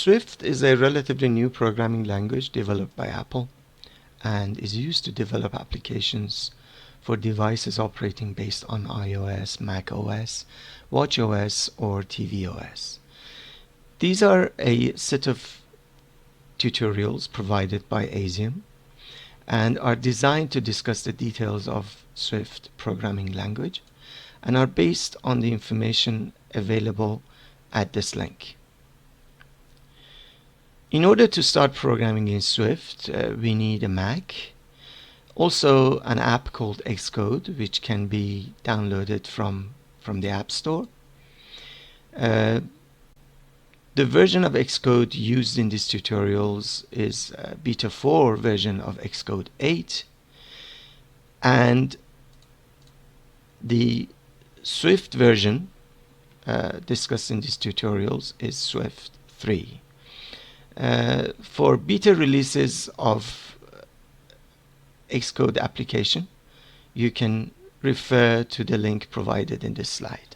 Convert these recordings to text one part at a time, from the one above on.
Swift is a relatively new programming language developed by Apple and is used to develop applications for devices operating based on iOS, macOS, watchOS, or tvOS. These are a set of tutorials provided by Asium and are designed to discuss the details of Swift programming language and are based on the information available at this link. In order to start programming in Swift, we need a Mac, also an app called Xcode, which can be downloaded from the App Store. The version of Xcode used in these tutorials is beta 4 version of Xcode 8, and the Swift version discussed in these tutorials is Swift 3. For beta releases of Xcode application, you can refer to the link provided in this slide.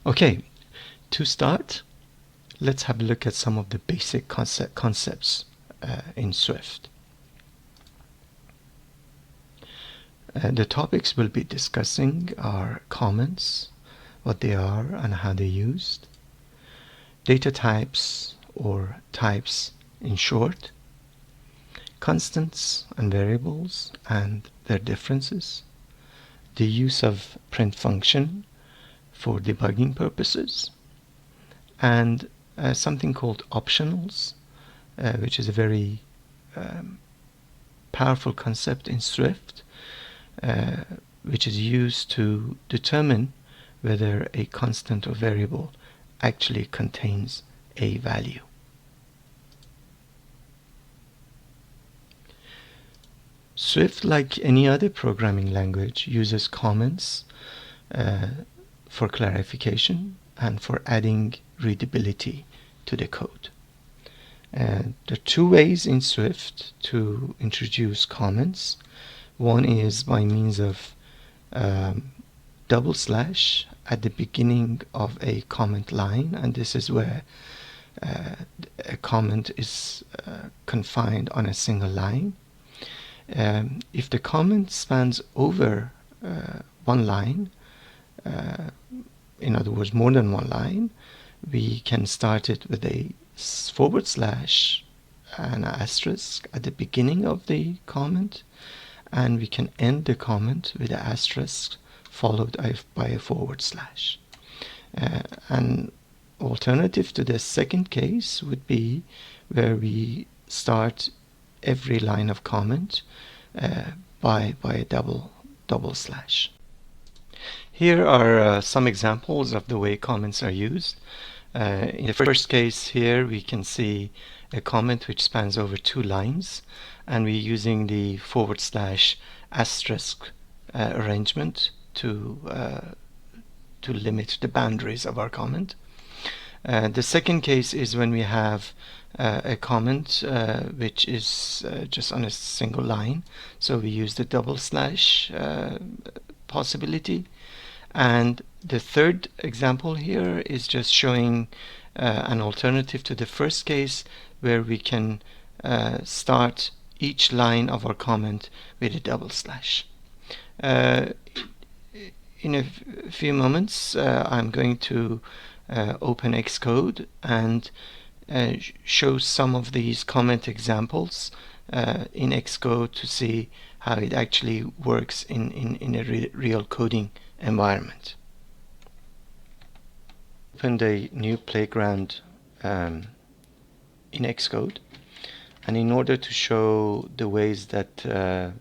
Okay, to start, let's have a look at some of the basic concepts in Swift. The topics we'll be discussing are comments, what they are and how they're used, data types or types in short, constants and variables and their differences, the use of print function for debugging purposes, and something called optionals, which is a very powerful concept in Swift, which is used to determine whether a constant or variable actually contains a value. Swift, like any other programming language, uses comments for clarification and for adding readability to the code. There are two ways in Swift to introduce comments. One is by means of double slash at the beginning of a comment line, and this is where a comment is confined on a single line. If the comment spans over one line, in other words more than one line, we can start it with a forward slash and an asterisk at the beginning of the comment, and we can end the comment with an asterisk followed by a forward slash. An alternative to the second case would be where we start every line of comment by a double slash. Here are some examples of the way comments are used. In the first case here we can see a comment which spans over two lines, and we're using the forward slash asterisk arrangement to limit the boundaries of our comment. The second case is when we have a comment which is just on a single line, so we use the double slash possibility. And the third example here is just showing an alternative to the first case, where we can start each line of our comment with a double slash. In a few moments I'm going to open Xcode and show some of these comment examples in Xcode to see how it actually works in a real coding environment. Open the new playground in Xcode, and in order to show the ways that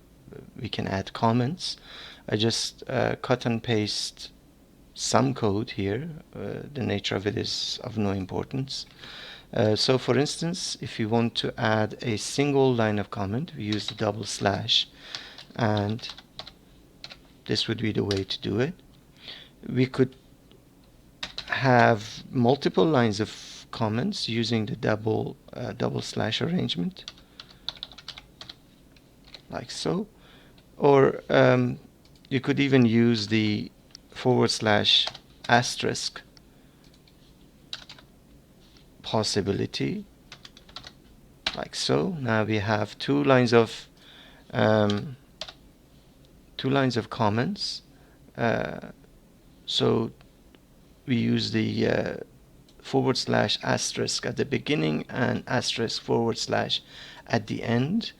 we can add comments, I just cut and paste some code here. The nature of it is of no importance. So for instance, if you want to add a single line of comment, we use the double slash, and this would be the way to do it. We could have multiple lines of comments using the double slash arrangement. like so. Or you could even use the /* possibility, like so. Now we have two lines of comments. So we use the / at the beginning and * at the end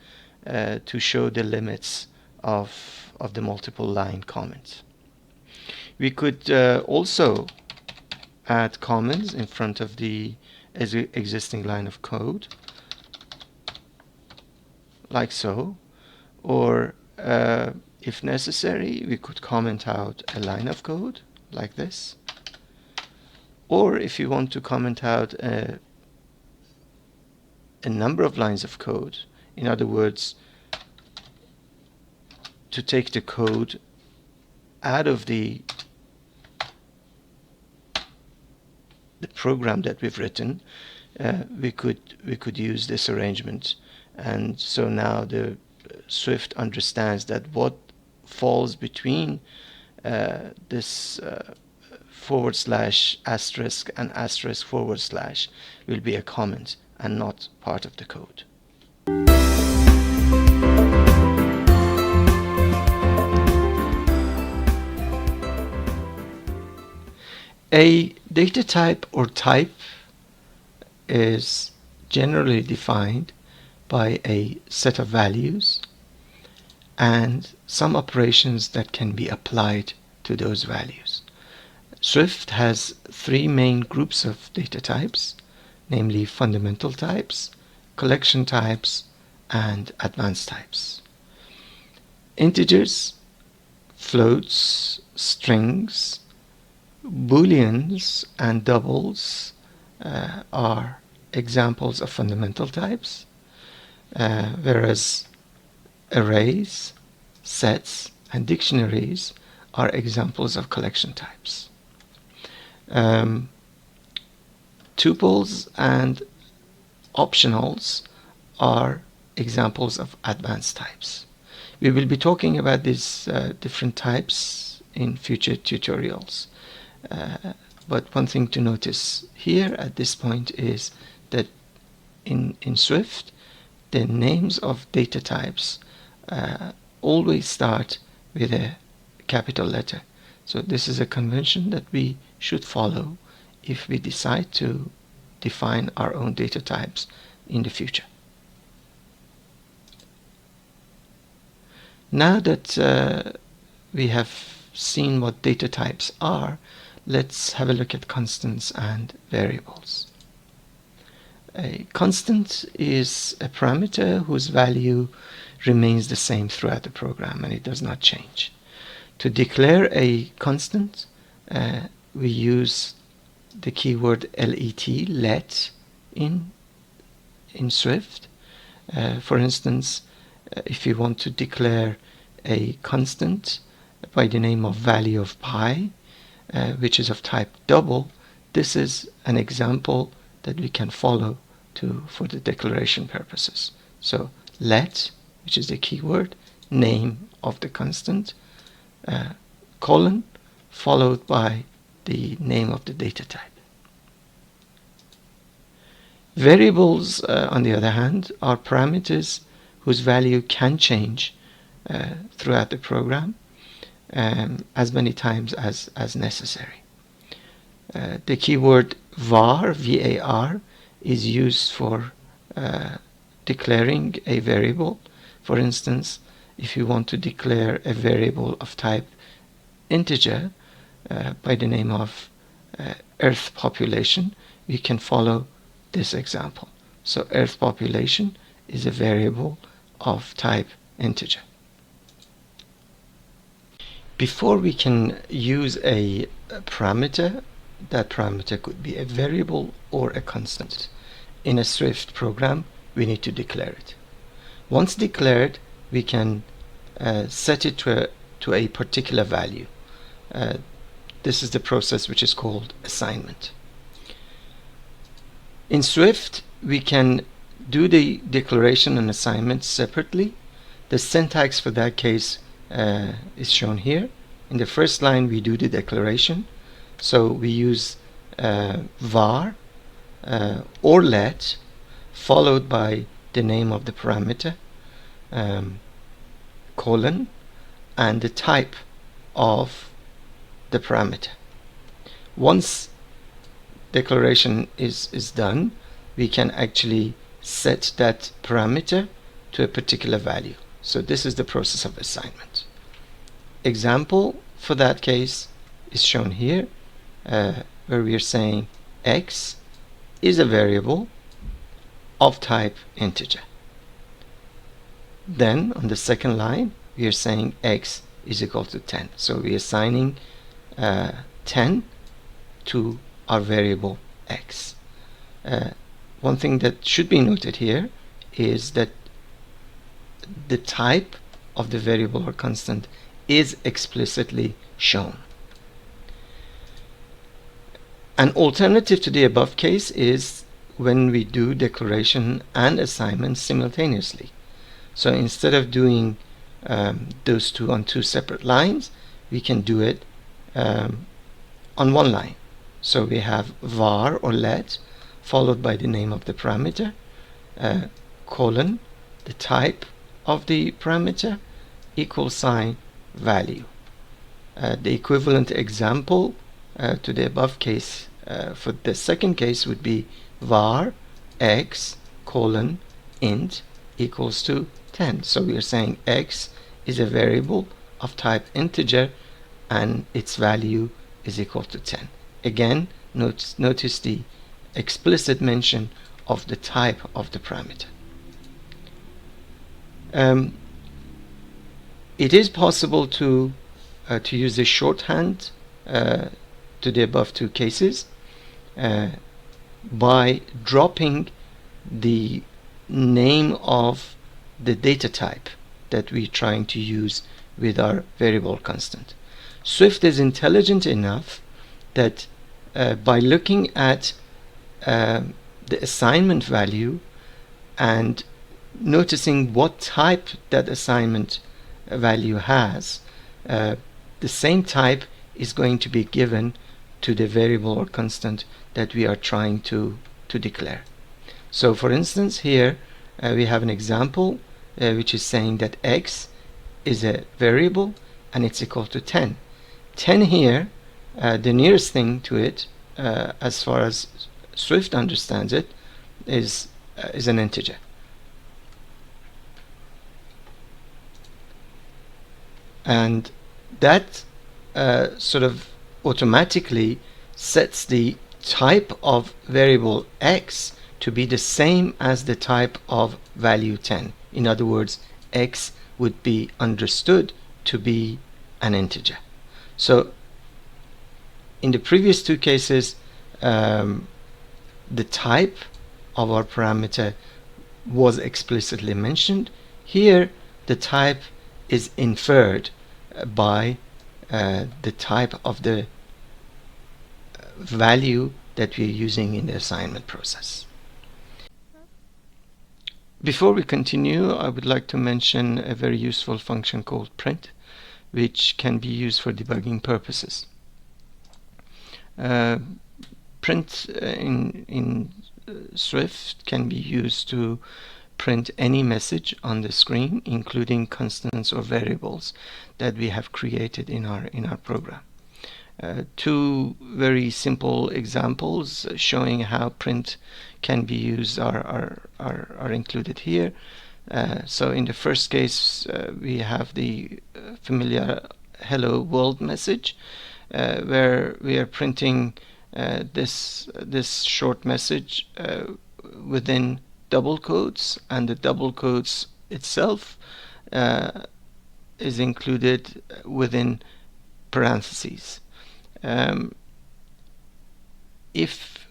to show the limits of the multiple line comments. We could also add comments in front of the existing line of code, like so. Or if necessary, we could comment out a line of code like this. Or if you want to comment out a number of lines of code, in other words, to take the code out of the program that we've written, we could use this arrangement. And so now the Swift understands that what falls between this / and * will be a comment and not part of the code. A data type or type is generally defined by a set of values and some operations that can be applied to those values. Swift has three main groups of data types, namely fundamental types, collection types, and advanced types. Integers, floats, strings, booleans, and doubles are examples of fundamental types, whereas arrays, sets, and dictionaries are examples of collection types. Tuples and optionals are examples of advanced types. We will be talking about these different types in future tutorials. But one thing to notice here at this point is that in Swift, the names of data types always start with a capital letter. So this is a convention that we should follow if we decide to define our own data types in the future. Now that we have seen what data types are, let's have a look at constants and variables. A constant is a parameter whose value remains the same throughout the program and it does not change. To declare a constant, we use the keyword let in Swift. For instance, if you want to declare a constant by the name of value of pi, which is of type double, this is an example that we can follow for the declaration purposes. So let, which is the keyword, name of the constant, colon, followed by the name of the data type. Variables, on the other hand, are parameters whose value can change throughout the program as many times as necessary. The keyword var, var, is used for declaring a variable. For instance, if you want to declare a variable of type integer by the name of Earth population, we can follow this example. So Earth population is a variable of type integer. Before we can use a parameter, that parameter could be a variable or a constant. In a Swift program, we need to declare it. Once declared, we can set it to a particular value. This is the process which is called assignment. In Swift, we can do the declaration and assignment separately, The syntax for that case is shown here. In the first line we do the declaration, so we use var or let followed by the name of the parameter, colon, and the type of the parameter. Once declaration is done, we can actually set that parameter to a particular value. So this is the process of assignment. Example for that case is shown here, where we are saying x is a variable of type integer. Then on the second line we are saying x is equal to 10. So we are assigning 10 to our variable x. One thing that should be noted here is that the type of the variable or constant is explicitly shown. An alternative to the above case is when we do declaration and assignment simultaneously. So instead of doing those two on two separate lines, we can do it on one line. So we have var or let followed by the name of the parameter, colon, the type of the parameter, equal sign, value. The equivalent example to the above case for the second case would be var x colon int equals to 10. So we are saying x is a variable of type integer and its value is equal to 10. Again, notice the explicit mention of the type of the parameter. It is possible to use a shorthand to the above two cases by dropping the name of the data type that we're trying to use with our variable constant. Swift is intelligent enough that by looking at the assignment value and noticing what type that assignment value has, the same type is going to be given to the variable or constant that we are trying to declare. So for instance here we have an example which is saying that x is a variable and it's equal to 10. 10 here, the nearest thing to it as far as Swift understands it is an integer. And that sort of automatically sets the type of variable x to be the same as the type of value 10. In other words, x would be understood to be an integer. So in the previous two cases, the type of our parameter was explicitly mentioned. Here the type is inferred by the type of the value that we're using in the assignment process. Before we continue, I would like to mention a very useful function called print, which can be used for debugging purposes. Print in Swift can be used to print any message on the screen, including constants or variables that we have created in our program. Two very simple examples showing how print can be used are included here. So in the first case we have the familiar hello world message where we are printing this short message within double quotes, and the double quotes itself is included within parentheses. If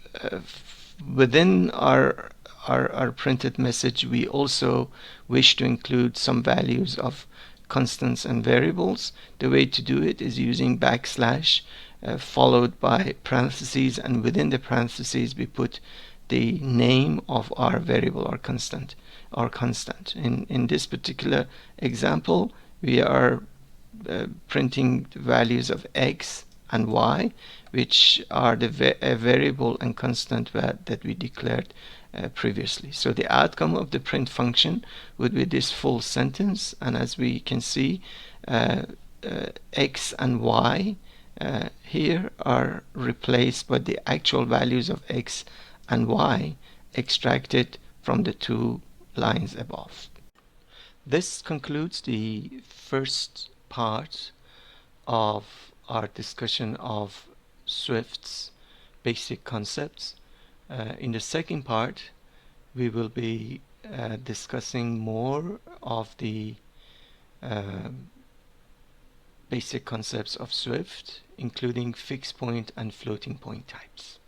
within our printed message we also wish to include some values of constants and variables, the way to do it is using backslash followed by parentheses, and within the parentheses we put the name of our variable or constant. are constant. In this particular example, we are printing the values of x and y, which are the variable and constant that we declared previously. So the outcome of the print function would be this full sentence, and as we can see, x and y here are replaced by the actual values of x and y extracted from the two lines above. This concludes the first part of our discussion of Swift's basic concepts. In the second part, we will be discussing more of the basic concepts of Swift, including fixed point and floating point types.